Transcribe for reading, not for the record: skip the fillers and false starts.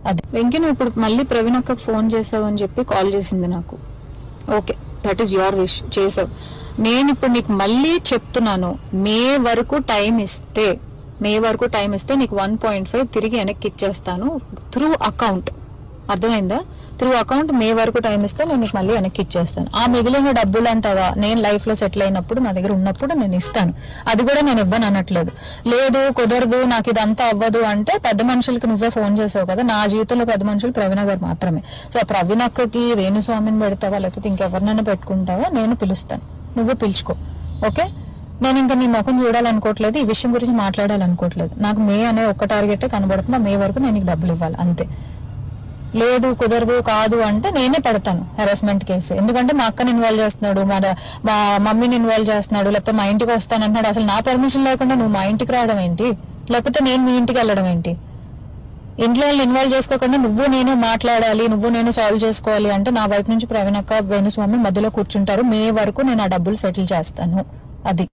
అది వెంకీ, నువ్వు ఇప్పుడు మళ్ళీ ప్రవీణ్ అక్కకు ఫోన్ చేసావు అని చెప్పి కాల్ చేసింది నాకు. Okay, that is your wish, చేసావు. నేను ఇప్పుడు నీకు మళ్ళీ చెప్తున్నాను, మే వరకు టైం ఇస్తే నీకు 1.5 తిరిగి వెనక్కి ఇచ్చేస్తాను త్రూ అకౌంట్. అర్థమైందా? త్రూ అకౌంట్ మే వరకు టైం ఇస్తే నేను నీకు మళ్ళీ వెనక్కి ఇచ్చేస్తాను. ఆ మిగిలిన డబ్బులు అంటావా, నేను లైఫ్ లో సెటిల్ అయినప్పుడు నా దగ్గర ఉన్నప్పుడు నేను ఇస్తాను. అది కూడా నేను ఇవ్వను అనట్లేదు. లేదు కుదరదు, నాకు ఇదంతా అవ్వదు అంటే పెద్ద మనుషులకి నువ్వే ఫోన్ చేసావు కదా. నా జీవితంలో పెద్ద మనుషులు ప్రవీణ గారు మాత్రమే. సో ఆ ప్రవీణ అక్కకి వేణుస్వామిని పెడతావా లేకపోతే ఇంకెవరినైనా పెట్టుకుంటావా, నేను పిలుస్తాను, నువ్వు పిలుచుకో. ఓకే, నేను ఇంకా నీ ముఖం చూడాలనుకోవట్లేదు, ఈ విషయం గురించి మాట్లాడాలనుకోవట్లేదు. నాకు మే అనే ఒక్క టార్గెటే కనబడుతుంది, మే వరకు నేను నీకు డబ్బులు ఇవ్వాలి అంతే. లేదు కాదు అంటే నేనే పడతాను హెరాస్మెంట్ కేసు. ఎందుకంటే మా అక్కని ఇన్వాల్వ్ చేస్తున్నాడు, మా మమ్మీని ఇన్వాల్వ్ చేస్తున్నాడు, లేకపోతే మా ఇంటికి వస్తానంటున్నాడు. అసలు నా పర్మిషన్ లేకుండా నువ్వు మా ఇంటికి రావడం ఏంటి, లేకపోతే నేను మీ ఇంటికి వెళ్ళడం ఏంటి? ఇంట్లో వాళ్ళు ఇన్వాల్వ్ చేసుకోకుండా నువ్వు నేను మాట్లాడాలి, నువ్వు నేను సాల్వ్ చేసుకోవాలి అంటే నా వైపు నుంచి ప్రవీణ్ అక్క వేణుస్వామి మధ్యలో కూర్చుంటారు. మే వరకు నేను ఆ డబ్బులు సెటిల్ చేస్తాను. అది